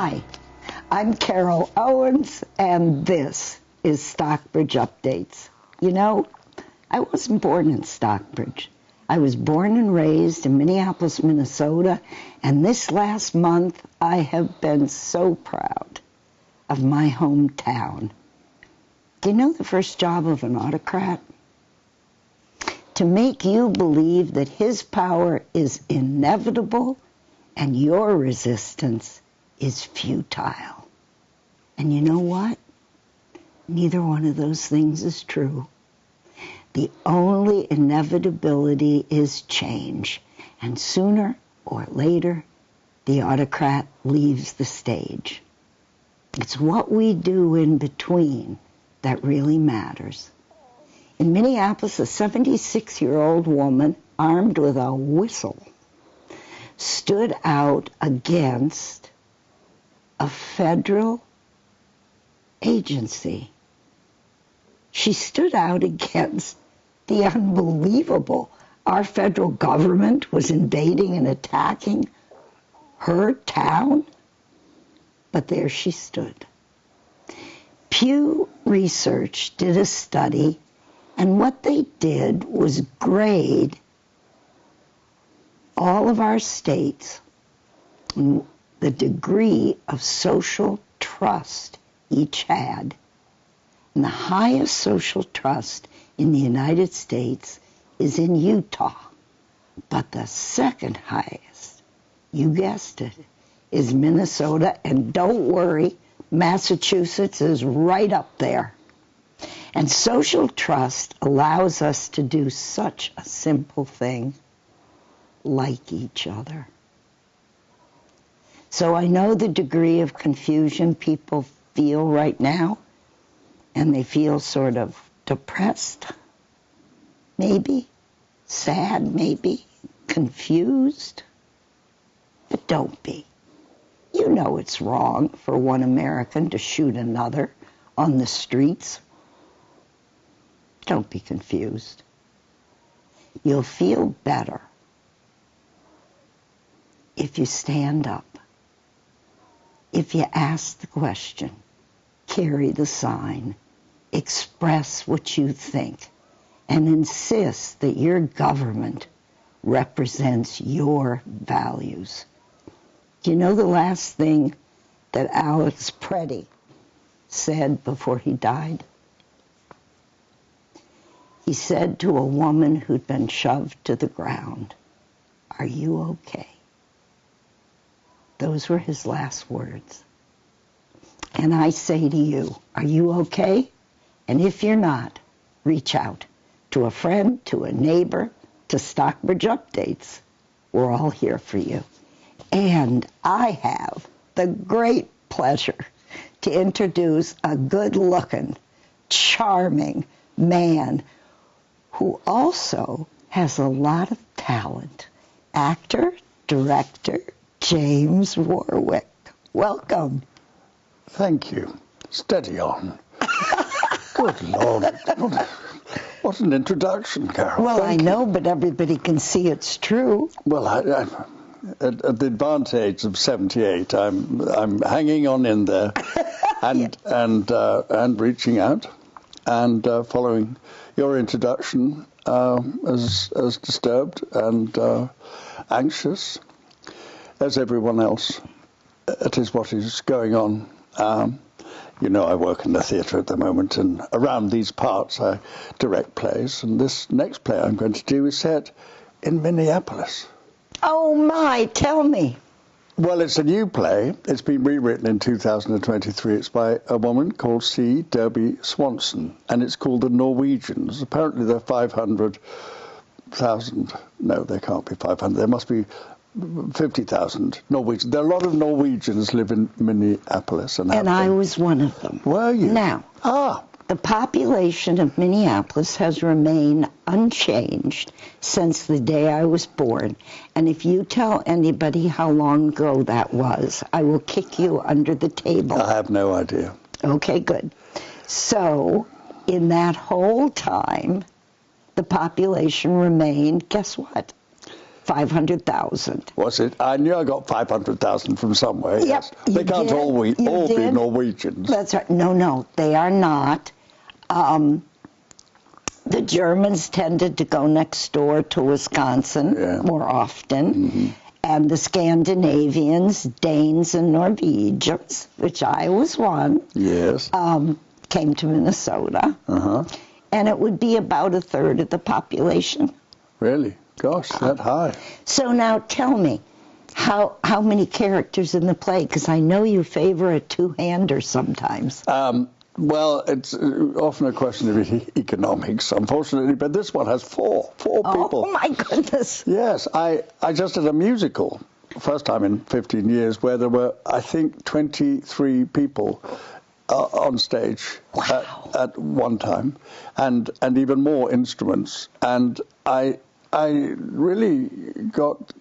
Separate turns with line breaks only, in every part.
Hi, I'm Carole Owens, and this is Stockbridge Updates. You know, I wasn't born in Stockbridge. I was born and raised in Minneapolis, Minnesota, and this last month I have been so proud of my hometown. Do you know the first job of an autocrat? To make you believe that his power is inevitable and your resistance is futile. And you know what? Neither one of those things is true. The only inevitability is change, and sooner or later, the autocrat leaves the stage. It's what we do in between that really matters. In Minneapolis, a 76-year-old woman, armed with a whistle, stood out against a federal agency. She stood out against the unbelievable. Our federal government was invading and attacking her town. But there she stood. Pew Research did a study, and what they did was grade all of our states, the degree of social trust each had. And the highest social trust in the United States is in Utah. But the second highest, you guessed it, is Minnesota. And don't worry, Massachusetts is right up there. And social trust allows us to do such a simple thing, like each other. So I know the degree of confusion people feel right now, and they feel sort of depressed, maybe, sad, maybe, confused. But don't be. You know it's wrong for one American to shoot another on the streets. Don't be confused. You'll feel better if you stand up, if you ask the question, carry the sign, express what you think, and insist that your government represents your values. Do you know the last thing that Alex Preddy said before he died? He said to a woman who'd been shoved to the ground, "Are you okay?" Those were his last words. And I say to you, are you okay? And if you're not, reach out to a friend, to a neighbor, to Stockbridge Updates. We're all here for you. And I have the great pleasure to introduce a good-looking, charming man who also has a lot of talent. Actor, director, James Warwick. Welcome.
Thank you. Steady on. Good Lord. What an introduction, Carole.
Well, I know, but everybody can see it's true.
Well, at the advantage of 78, I'm hanging on in there and reaching out and following your introduction as disturbed and anxious as everyone else. It is what is going on. You know, I work in the theatre at the moment, and around these parts I direct plays, and this next play I'm going to do is set in Minneapolis.
Oh my, tell me.
Well, it's a new play. It's been rewritten in 2023. It's by a woman called C. Derby Swanson, and it's called The Norwegians. Apparently there are 500,000. No, there can't be 500. There must be 50,000 Norwegians. There are a lot of Norwegians live in Minneapolis. And
I was one of them.
Were you?
Now, the population of Minneapolis has remained unchanged since the day I was born. And if you tell anybody how long ago that was, I will kick you under the table.
I have no idea.
Okay, good. So, in that whole time, the population remained, guess what? 500,000.
Was it? I knew I got 500,000 from somewhere.
Yep,
Yes.
you
They can't
did.
all
You
be
did.
Norwegians.
That's right. No, they are not. The Germans tended to go next door to Wisconsin more often. And the Scandinavians, Danes and Norwegians, which I was one,
Yes.
came to Minnesota. And it would be about a third of the population.
Really? Gosh, that high.
So now tell me, how many characters in the play? Because I know you favor a two-hander sometimes.
Well, it's often a question of economics, unfortunately, but this one has four people.
Oh, my goodness.
Yes, I just did a musical, first time in 15 years, where there were, I think, 23 people on stage at one time, and even more instruments. And I really got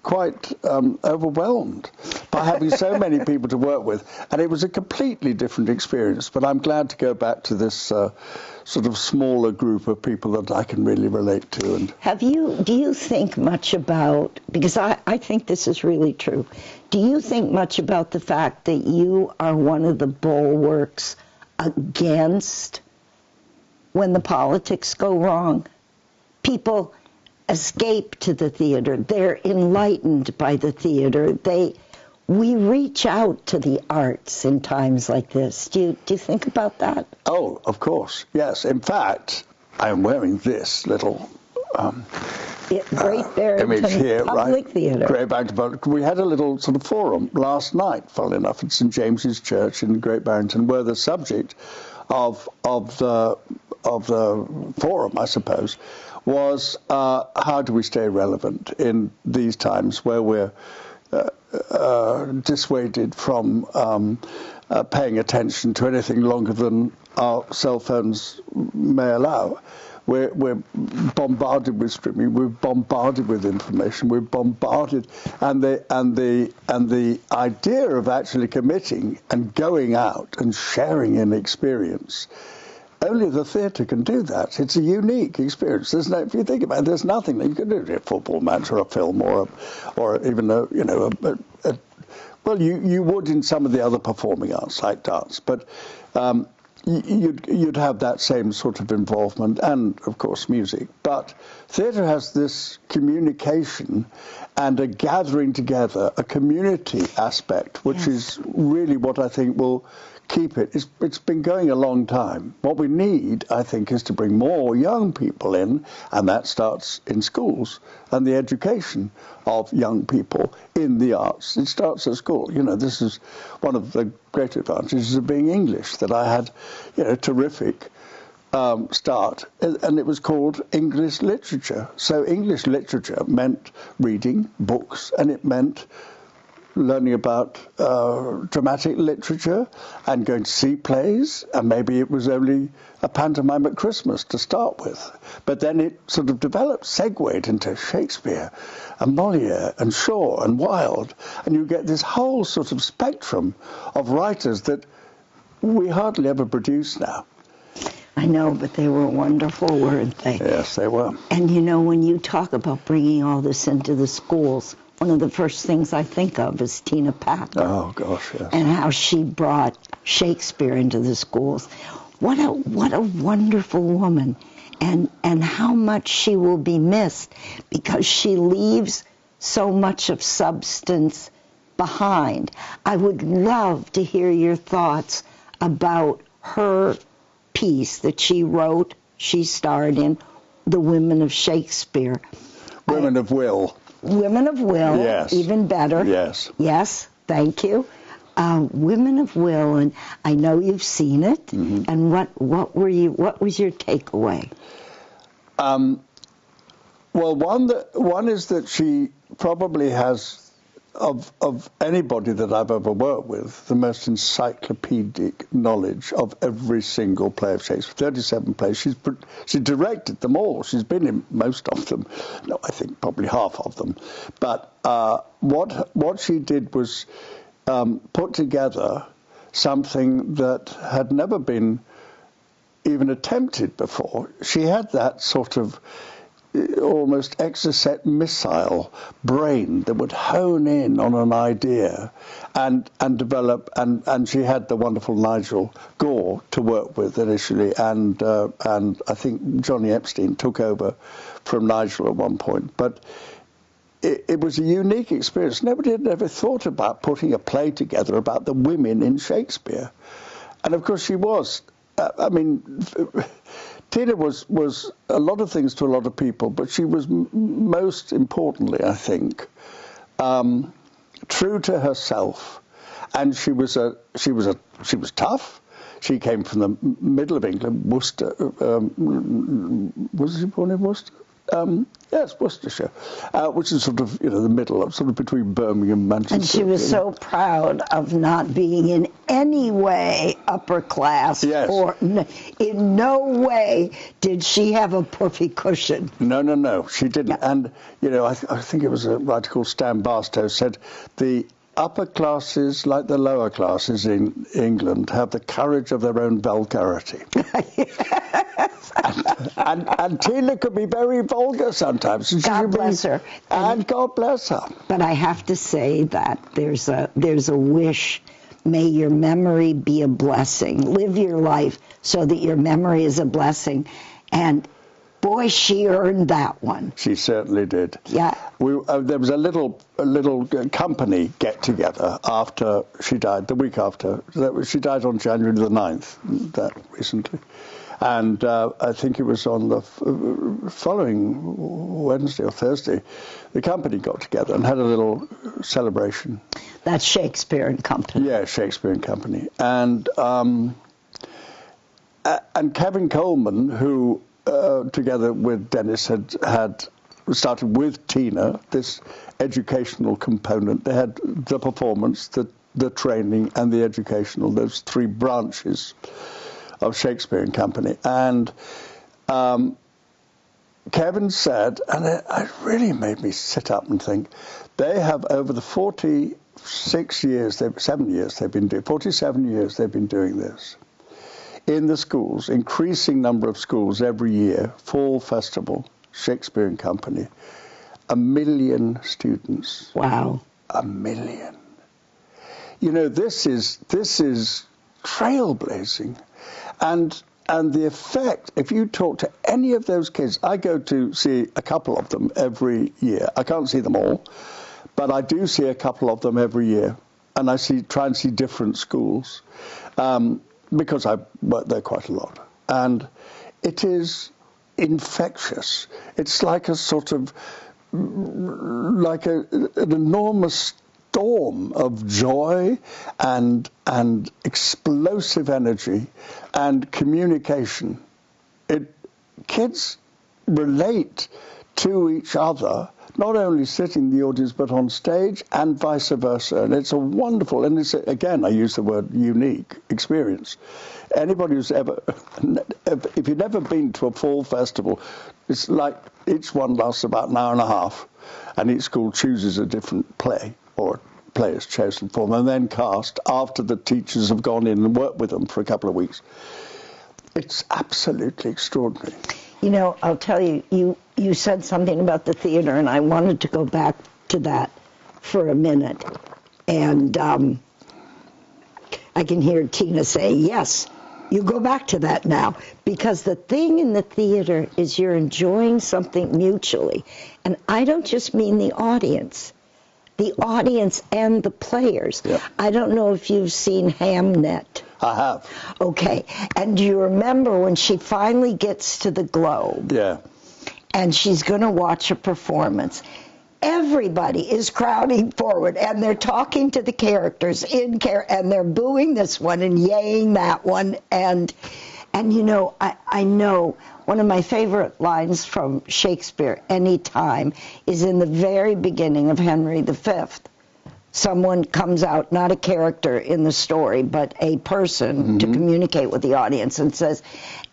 quite overwhelmed by having so many people to work with, and it was a completely different experience. But I'm glad to go back to this sort of smaller group of people that I can really relate to. And
do you think much about, because I think this is really true, do you think much about the fact that you are one of the bulwarks against when the politics go wrong? People escape to the theater. They're enlightened by the theater. We reach out to the arts in times like this. Do you think about that?
Oh, of course, yes. In fact, I'm wearing this little
Great Barrington
image here,
Public
right?
Theater.
Great Barrington. We had a little sort of forum last night, funnily enough, at St James's Church in Great Barrington, where the subject of the forum, I suppose, was how do we stay relevant in these times where we're dissuaded from paying attention to anything longer than our cell phones may allow. We're bombarded with streaming. We're bombarded with information. We're bombarded, and the idea of actually committing and going out and sharing an experience. Only the theatre can do that. It's a unique experience. There's no, if you think about it, there's nothing that you can do. A football match or a film or even well, you would in some of the other performing arts like dance, but you'd have that same sort of involvement and, of course, music. But theatre has this communication and a gathering together, a community aspect, which is really what I think will keep it. It's been going a long time. What we need, I think, is to bring more young people in, and that starts in schools and the education of young people in the arts. It starts at school. You know, this is one of the great advantages of being English, that I had, terrific start, and it was called English literature. So English literature meant reading books, and it meant learning about dramatic literature and going to see plays, and maybe it was only a pantomime at Christmas to start with. But then it sort of developed, segued into Shakespeare and Molière and Shaw and Wilde, and you get this whole sort of spectrum of writers that we hardly ever produce now.
I know, but they were wonderful, weren't they?
Yes, they were.
And when you talk about bringing all this into the schools, one of the first things I think of is Tina Packer.
Oh, gosh, yes.
And how she brought Shakespeare into the schools. What a wonderful woman. And how much she will be missed, because she leaves so much of substance behind. I would love to hear your thoughts about her piece that she wrote, she starred in, The Women of Shakespeare.
Women of Will.
Women of Will,
yes.
Even better.
Yes.
Yes, thank you. Women of Will, and I know you've seen it. Mm-hmm. And what was your takeaway?
Well, one is that she probably has, of anybody that I've ever worked with, the most encyclopedic knowledge of every single play of Shakespeare. 37 plays. She directed them all. She's been in most of them. No, I think probably half of them. But what she did was put together something that had never been even attempted before. She had that sort of almost exocet missile brain that would hone in on an idea and develop, and she had the wonderful Nigel Gore to work with initially, and I think Johnny Epstein took over from Nigel at one point. But it was a unique experience. Nobody had ever thought about putting a play together about the women in Shakespeare. And of course she was. I mean, Tina was a lot of things to a lot of people, but she was most importantly, I think, true to herself. And she was tough. She came from the middle of England, Worcester. Was she born in Worcester? Yes, Worcestershire, which is sort of, the middle of, sort of between Birmingham and Manchester.
And she was so proud of not being in any way upper class.
Yes.
Or in no way did she have a puffy cushion.
No, she didn't.
Yeah.
And, I think it was a writer called Stan Barstow said, the upper classes, like the lower classes in England, have the courage of their own vulgarity. And Tina could be very vulgar sometimes.
God bless her.
And God bless her.
But I have to say that there's a wish. May your memory be a blessing. Live your life so that your memory is a blessing. And boy, she earned that one.
She certainly did.
Yeah.
There was a little company get together after she died. The week after, she died on January the 9th. That recently. And I think it was on the following Wednesday or Thursday, the company got together and had a little celebration.
That's Shakespeare and Company.
Yeah, Shakespeare and Company. And Kevin Coleman, who together with Dennis had started with Tina this educational component. They had the performance, the training, and the educational. Those three branches of Shakespeare and Company. And Kevin said, and it really made me sit up and think, they have over the 47 years they've been doing this in the schools, increasing number of schools every year, fall festival, Shakespeare and Company, 1 million students.
Wow.
1 million. This is trailblazing. And the effect, if you talk to any of those kids, I go to see a couple of them every year. I can't see them all, but I do see a couple of them every year. And I try and see different schools because I work there quite a lot. And it is infectious. It's like a sort of, like an enormous storm of joy and explosive energy and communication. Kids relate to each other, not only sitting in the audience but on stage and vice versa. And it's a wonderful, and it's, again, I use the word unique experience. Anybody who's ever, if you've never been to a fall festival, it's like each one lasts about an hour and a half, and each school chooses a different play, or a play is chosen for them, and then cast after the teachers have gone in and worked with them for a couple of weeks. It's absolutely extraordinary.
I'll tell you, you said something about the theater, and I wanted to go back to that for a minute. And I can hear Tina say, yes, you go back to that now. Because the thing in the theater is you're enjoying something mutually. And I don't just mean the audience and the players.
Yeah.
I don't know if you've seen Hamnet.
I have.
Okay. And do you remember when she finally gets to the Globe?
Yeah.
And she's going to watch a performance. Everybody is crowding forward, and they're talking to the characters and they're booing this one and yaying that one. And I know one of my favorite lines from Shakespeare anytime is in the very beginning of Henry V. Someone comes out, not a character in the story, but a person to communicate with the audience, and says,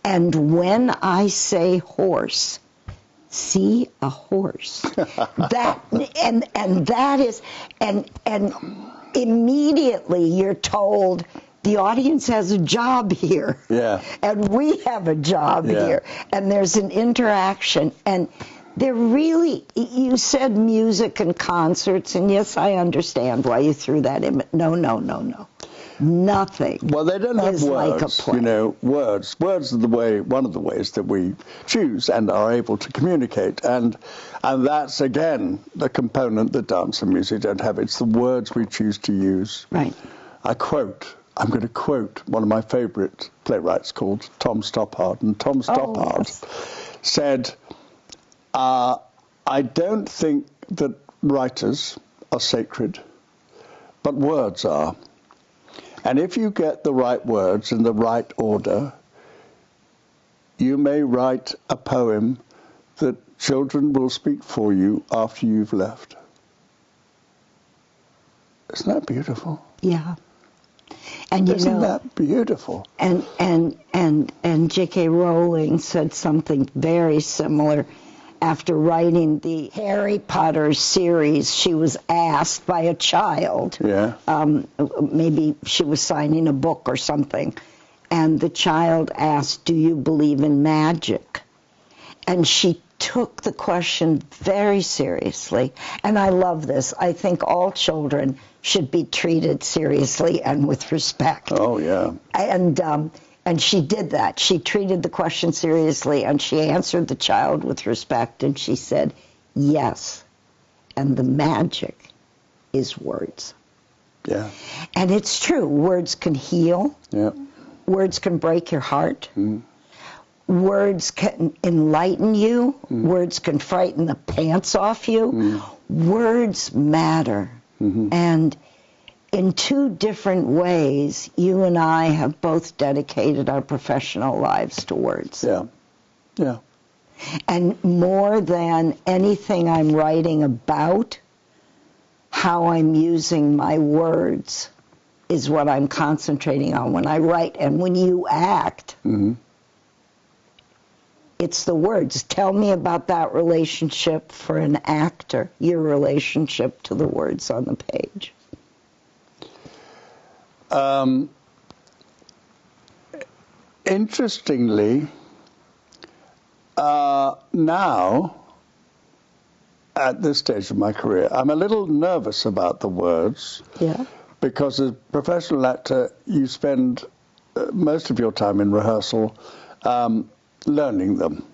"And when I say horse, see a horse." That and immediately you're told the audience has a job here.
Yeah.
And we have a job here. And there's an interaction. And They're really, you said music and concerts, and yes, I understand why you threw that in. No. Nothing.
Well, they don't have
is
words,
like a play.
you know, words. Words are one of the ways that we choose and are able to communicate. And that's, again, the component that dance and music don't have. It's the words we choose to use.
Right.
I'm going to quote one of my favourite playwrights called Tom Stoppard. And Tom Stoppard said, I don't think that writers are sacred, but words are. And if you get the right words in the right order, you may write a poem that children will speak for you after you've left. Isn't that beautiful?
Yeah. And
Isn't that beautiful?
And J.K. Rowling said something very similar. After writing the Harry Potter series, she was asked by a child, maybe she was signing a book or something, and the child asked, "Do you believe in magic?" And she took the question very seriously. And I love this. I think all children should be treated seriously and with respect.
Oh, yeah.
And she did that. She treated the question seriously, and she answered the child with respect, and she said, yes, and the magic is words.
Yeah.
And it's true. Words can heal.
Yeah.
Words can break your heart. Words can enlighten you. Words can frighten the pants off you. Words matter. And in two different ways, you and I have both dedicated our professional lives to words.
Yeah. Yeah.
And more than anything I'm writing about, how I'm using my words is what I'm concentrating on when I write. And when you act, it's the words. Tell me about that relationship for an actor, your relationship to the words on the page.
Interestingly, now, at this stage of my career, I'm a little nervous about the words.
Yeah.
Because as a professional actor, you spend most of your time in rehearsal learning them.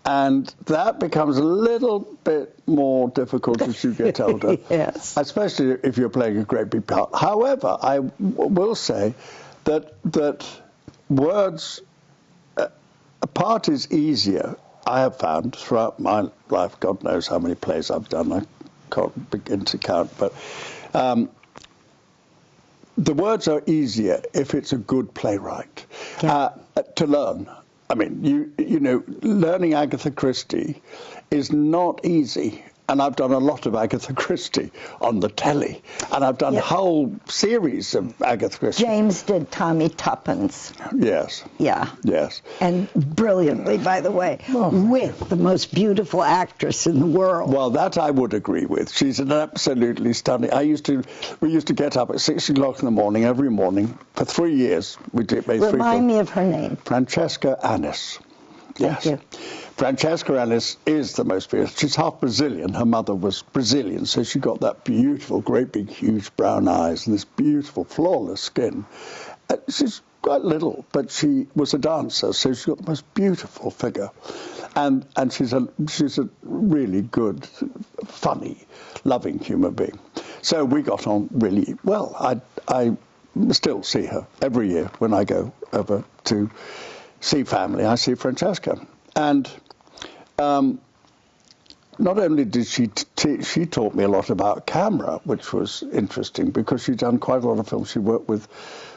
And that becomes a little bit more difficult as you get older.
Yes.
Especially if you're playing a great big part. However, I will say that words, a part is easier, I have found, throughout my life. God knows how many plays I've done. I can't begin to count. But the words are easier if it's a good playwright to learn. I mean, you know, learning Agatha Christie is not easy. And I've done a lot of Agatha Christie on the telly. And I've done whole series of Agatha Christie.
James did Tommy Tuppence.
Yes.
Yeah.
Yes.
And brilliantly, by the way, with the most beautiful actress in the world.
Well, that I would agree with. She's an absolutely stunning. We used to get up at 6 o'clock in the morning every morning for 3 years. We did.
Remind me of her name.
Francesca Annis.
Thank you.
Francesca Annis is the most beautiful. She's half Brazilian. Her mother was Brazilian, so she got that beautiful, great big, huge brown eyes and this beautiful, flawless skin. She's quite little, but she was a dancer, so she's got the most beautiful figure. And she's a really good, funny, loving human being. So we got on really well. I still see her every year when I go over to see family. I see Francesca. And not only did she taught me a lot about camera, which was interesting because she'd done quite a lot of films. She worked with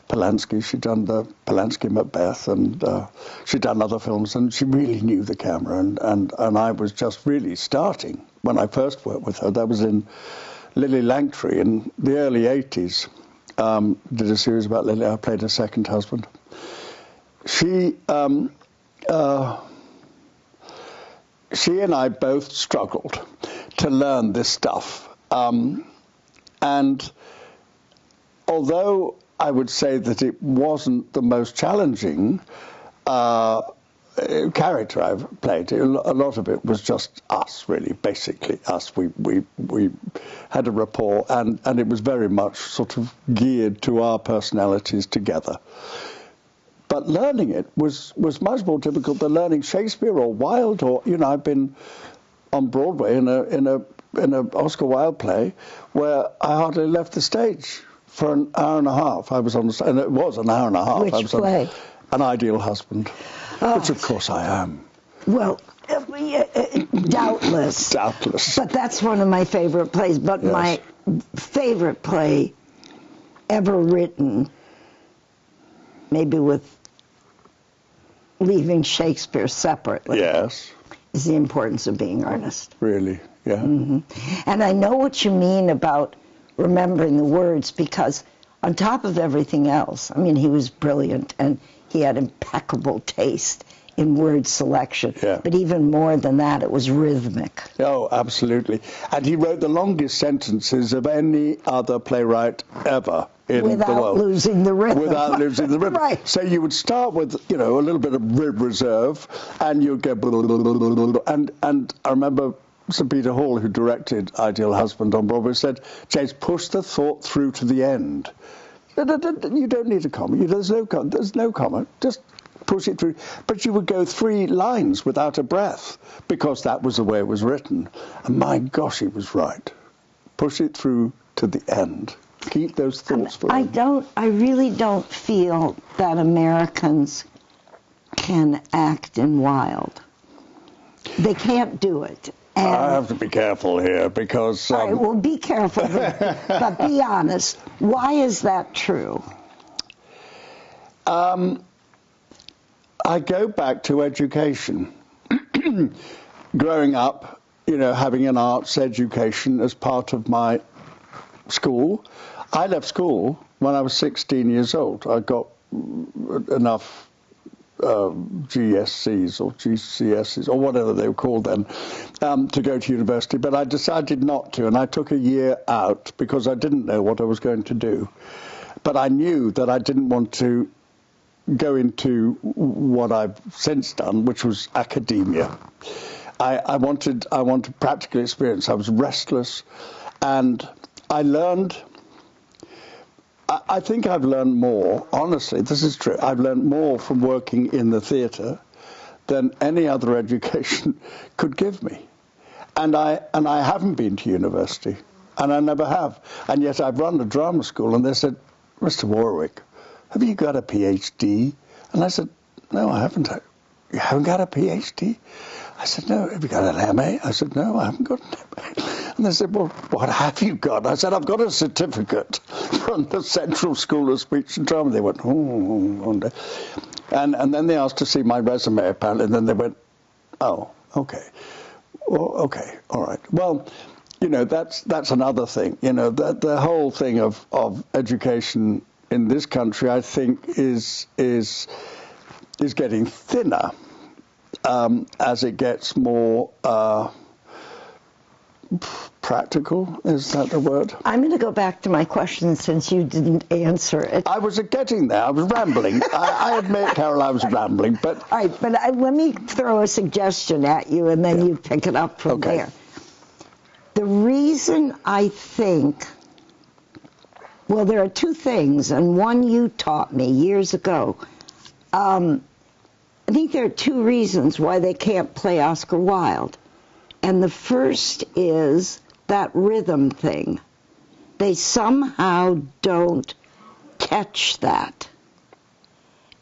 Polanski. She'd done the Polanski Macbeth, and she'd done other films, and she really knew the camera. And I was just really starting when I first worked with her. That was in Lily Langtry in the early 80s. Did a series about Lily. I played her second husband. She and I both struggled to learn this stuff. And although I would say that it wasn't the most challenging, character I've played, a lot of it was just us, really, basically us. We had a rapport, and it was very much sort of geared to our personalities together. But learning it was much more difficult than learning Shakespeare or Wilde, or, you know, I've been on Broadway in a Oscar Wilde play where I hardly left the stage for an hour and a half. I was on the, and it was an hour and a half.
Which play?
An Ideal Husband, which of course I am.
Well, doubtless.
Doubtless.
But that's one of my favorite plays. But
Yes.
my favorite play ever written, maybe with leaving Shakespeare separately,
Yes.
is The Importance of Being Earnest.
Really, yeah.
Mm-hmm. And I know what you mean about remembering the words, because on top of everything else, I mean, he was brilliant and he had impeccable taste in word selection.
Yeah.
But even more than that, it was rhythmic.
Oh, absolutely. And he wrote the longest sentences of any other playwright ever in the world.
Without losing the rhythm.
Without losing the rhythm.
Right.
So you would start with, you know, a little bit of rib reserve, and you'd go, and I remember Sir Peter Hall, who directed Ideal Husband on Broadway, said, James, push the thought through to the end. You don't need a comma. There's no comma. Just push it through. But you would go 3 lines without a breath, because that was the way it was written. And my gosh, he was right. Push it through to the end. Keep those thoughts for
I really don't feel that Americans can act in Wilde. They can't do it. And
I have to be careful here, because...
all right, well, be careful, but be honest. Why is that true?
I go back to education. Growing up, you know, having an arts education as part of my school. I left school when I was 16 years old. I got enough GSCs or GCSEs or whatever they were called then to go to university, but I decided not to, and I took a year out because I didn't know what I was going to do. But I knew that I didn't want to go into what I've since done, which was academia. I wanted practical experience. I was restless, and I learned. I think I've learned more, honestly, this is true, I've learned more from working in the theatre than any other education could give me. And I haven't been to university, and I never have. And yet I've run a drama school, and they said, Mr. Warwick, have you got a PhD? And I said, no, I haven't. You haven't got a PhD? I said, no. Have you got an MA? I said, no, I haven't got an MA. And they said, well, what have you got? I said, I've got a certificate from the Central School of Speech and Drama. They went, oh. And then they asked to see my resume, apparently, and then they went, oh, okay. Well, okay, all right. Well, you know, that's another thing. You know, the whole thing of education in this country, I think, is getting thinner as it gets more practical. Is that the word?
I'm going to go back to my question since you didn't answer it.
I was getting there. I was rambling. I admit, Carole, I was rambling, but...
All right, but let me throw a suggestion at you, and then you pick it up from there. The reason I think... Well, there are 2 things, and one you taught me years ago. I think there are 2 reasons why they can't play Oscar Wilde. And the first is that rhythm thing. They somehow don't catch that.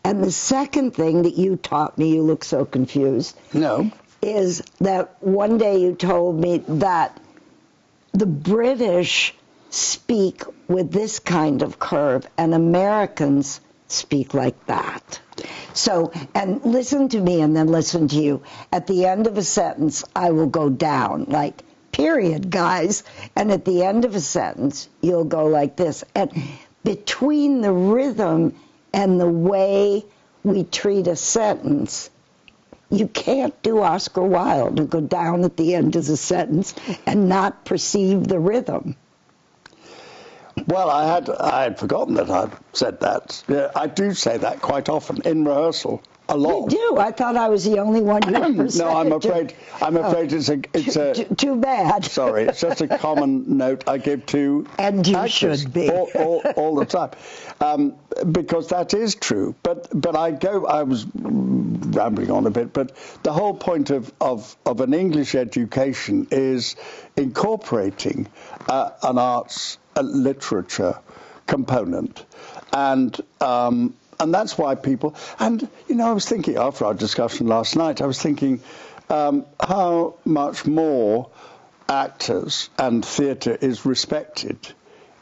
And the second thing that you taught me, you look so confused,
No.
is that one day you told me that the British speak with this kind of curve and Americans speak like that. So, and listen to me and then listen to you. At the end of a sentence, I will go down, like, period, guys. And at the end of a sentence, you'll go like this. And between the rhythm and the way we treat a sentence, you can't do Oscar Wilde and go down at the end of the sentence and not perceive the rhythm.
Well, I had forgotten that I'd said that. Yeah, I do say that quite often in rehearsal. a lot.
We do. I thought I was the only one who ever said
No, I'm
it.
afraid it's a
Too bad.
Sorry, it's just a common note I give to
And you
actors
should be.
all the time, because that is true. But I was rambling on a bit. But the whole point of an English education is incorporating an arts literature component, and that's why people. And I was thinking after our discussion last night, I was thinking how much more actors and theatre is respected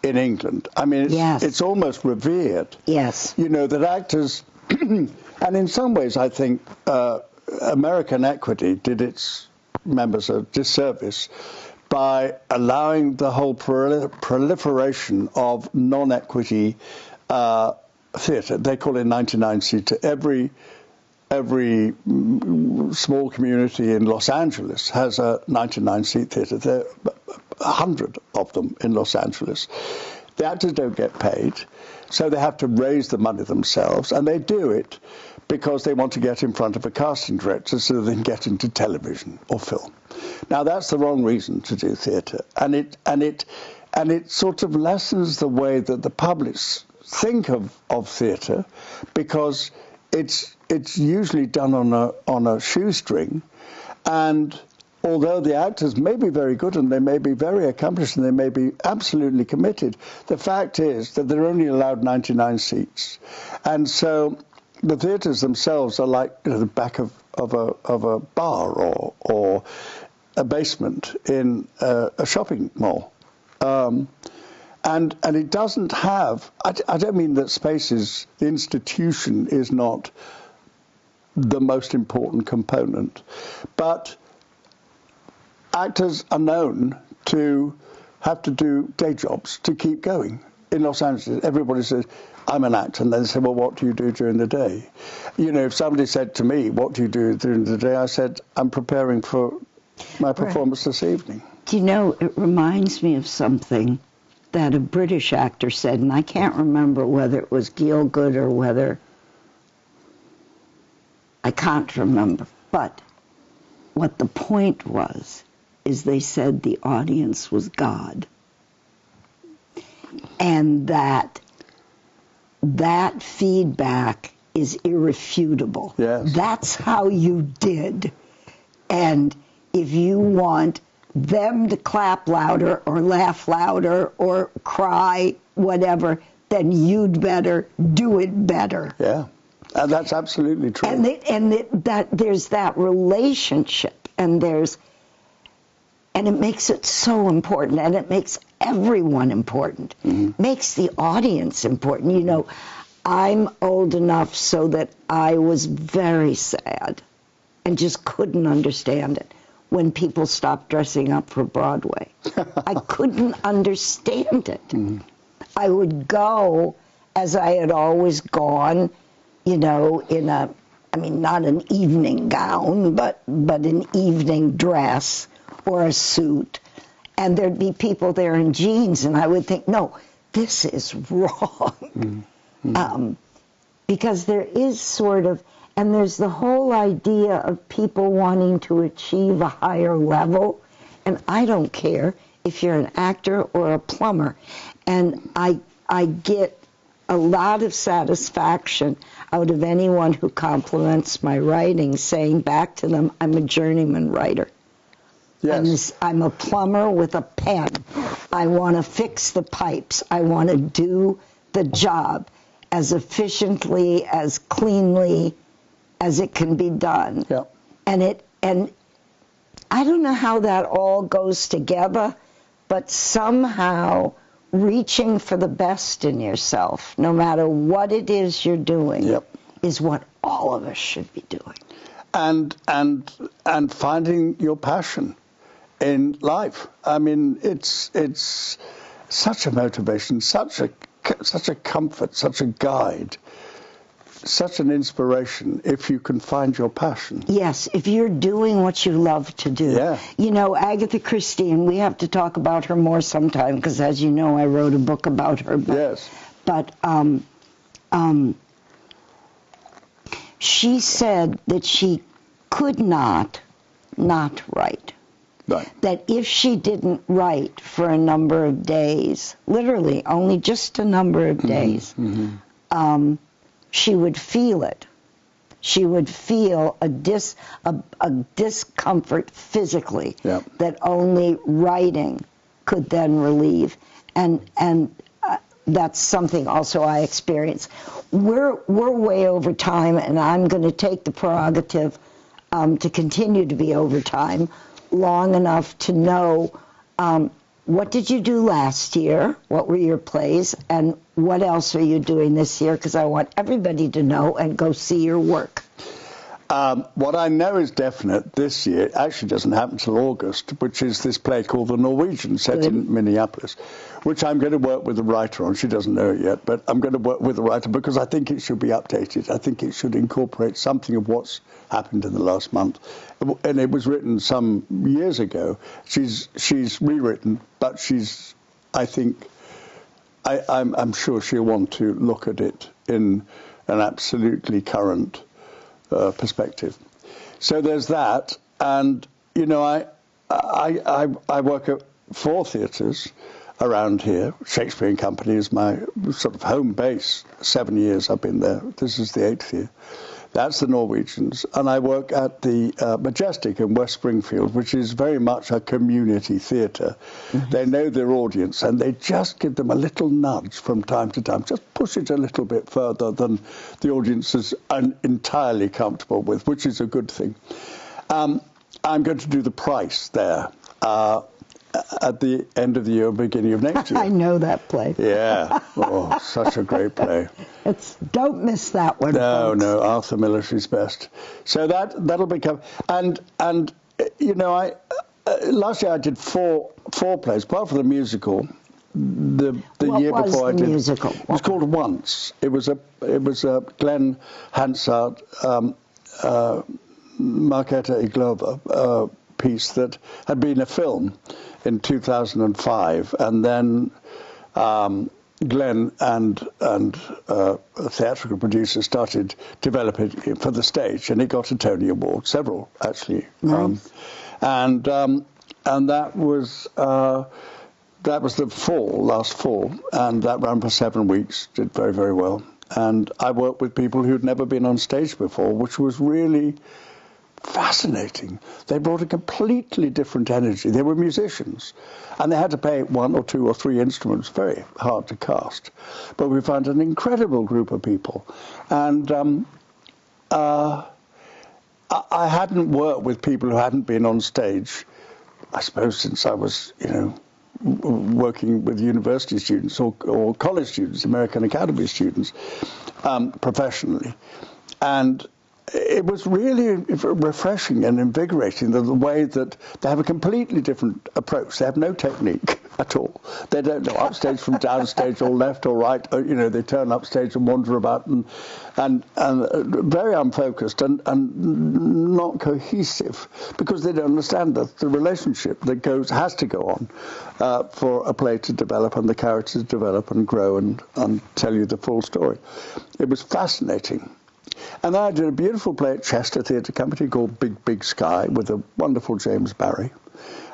in England. I mean, it's almost revered.
Yes.
That actors, and in some ways, I think American Equity did its members a disservice by allowing the whole proliferation of non-equity theatre. They call it 99-seater. Every small community in Los Angeles has a 99-seat theatre. There are 100 of them in Los Angeles. The actors don't get paid, so they have to raise the money themselves, and they do it because they want to get in front of a casting director so they can get into television or film. Now, that's the wrong reason to do theatre, and it sort of lessens the way that the public think of theatre, because it's usually done on a shoestring, and although the actors may be very good and they may be very accomplished and they may be absolutely committed, the fact is that they're only allowed 99 seats, and so the theatres themselves are like the back of a bar or a basement in a shopping mall. And it doesn't have, I don't mean that spaces, the institution is not the most important component, but actors are known to have to do day jobs to keep going. In Los Angeles, everybody says, I'm an actor, and then they say, well, what do you do during the day? If somebody said to me, what do you do during the day? I said, I'm preparing for my performance this evening.
Do you know, it reminds me of something that a British actor said, and I can't remember whether it was Gielgud or whether, I can't remember, but what the point was is they said the audience was God, and that feedback is irrefutable.
Yes.
That's how you did, and if you want them to clap louder or laugh louder or cry, whatever, then you'd better do it better.
Yeah, and that's absolutely true.
And that there's that relationship, and it makes it so important, and it makes everyone important. Mm-hmm. Makes the audience important. I'm old enough so that I was very sad and just couldn't understand it when people stopped dressing up for Broadway. I couldn't understand it. Mm-hmm. I would go, as I had always gone, in not an evening gown, but an evening dress or a suit, and there'd be people there in jeans, and I would think, no, this is wrong. Mm-hmm. Because there is sort of, and there's the whole idea of people wanting to achieve a higher level. And I don't care if you're an actor or a plumber. And I get a lot of satisfaction out of anyone who compliments my writing, saying back to them, I'm a journeyman writer. Yes. I'm a plumber with a pen. I want to fix the pipes. I want to do the job as efficiently, as cleanly as it can be done.
Yeah.
And I don't know how that all goes together, but somehow reaching for the best in yourself, no matter what it is you're doing,
yep,
is what all of us should be doing.
And finding your passion in life. I mean, it's such a motivation, such a comfort, such a guide, such an inspiration if you can find your passion.
Yes, if you're doing what you love to do.
Yeah.
Agatha Christie, and we have to talk about her more sometime, because as you know, I wrote a book about her.
Yes.
But she said that she could not write.
Right.
That if she didn't write for a number of days, literally only just a number of days, she would feel it. She would feel a discomfort physically that only writing could then relieve. And that's something also I experience. We're way over time, and I'm going to take the prerogative to continue to be over time long enough to know what did you do last year? What were your plays? And what else are you doing this year? Because I want everybody to know and go see your work.
What I know is definite this year, it actually doesn't happen until August, which is this play called The Norwegian, set in Minneapolis, which I'm going to work with the writer on. She doesn't know it yet, but I'm going to work with the writer because I think it should be updated. I think it should incorporate something of what's happened in the last month. And it was written some years ago. She's rewritten, but I'm sure she'll want to look at it in an absolutely current perspective. So there's that, and I work at 4 theatres around here. Shakespeare and Company is my sort of home base. 7 years I've been there. This is the 8th year. That's the Norwegians, and I work at the Majestic in West Springfield, which is very much a community theatre. They know their audience, and they just give them a little nudge from time to time, just push it a little bit further than the audience is entirely comfortable with, which is a good thing. I'm going to do The Price there at the end of the year, beginning of next year.
I know that play.
Yeah. Oh, such a great play.
Don't miss that one.
No,
folks.
no, Arthur Military's best. So that'll become, and last year I did four plays, apart from the musical. The year before I did
musical?
It was called Once. It was a Glenn Hansard, Markéta Iglova piece that had been a film in 2005, and then Glenn and a theatrical producer started developing it for the stage, and it got a Tony Award, several actually.
Nice.
And that was the last fall, and that ran for 7 weeks, did very, very well. And I worked with people who'd never been on stage before, which was really fascinating. They brought a completely different energy. They were musicians, and they had to play 1 or 2 or 3 instruments, very hard to cast. But we found an incredible group of people. And I hadn't worked with people who hadn't been on stage, I suppose, since I was, working with university students or college students, American Academy students, professionally. And it was really refreshing and invigorating, the way that they have a completely different approach. They have no technique at all. They don't know upstage from downstage or left or right. They turn upstage and wander about and very unfocused and not cohesive, because they don't understand the relationship that has to go on for a play to develop and the characters develop and grow and tell you the full story. It was fascinating. And then I did a beautiful play at Chester Theatre Company called Big, Big Sky with a wonderful James Barry.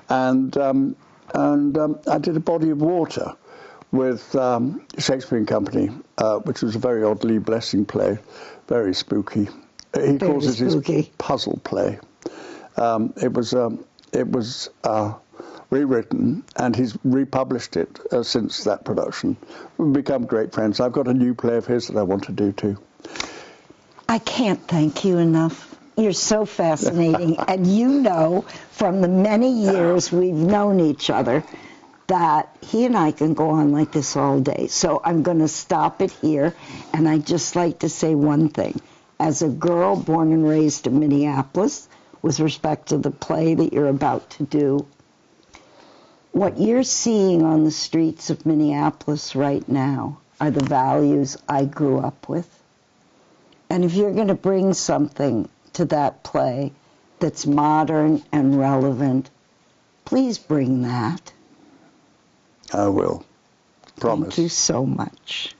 And I did A Body of Water with Shakespeare and Company, which was a very odd Lee Blessing play, very spooky. He calls it his puzzle play. It was rewritten, and he's republished it since that production. We've become great friends. I've got a new play of his that I want to do too.
I can't thank you enough. You're so fascinating. And from the many years we've known each other, that he and I can go on like this all day. So I'm going to stop it here. And I'd just like to say one thing. As a girl born and raised in Minneapolis, with respect to the play that you're about to do, what you're seeing on the streets of Minneapolis right now are the values I grew up with. And if you're going to bring something to that play that's modern and relevant, please bring that.
I will. Promise.
Thank you so much.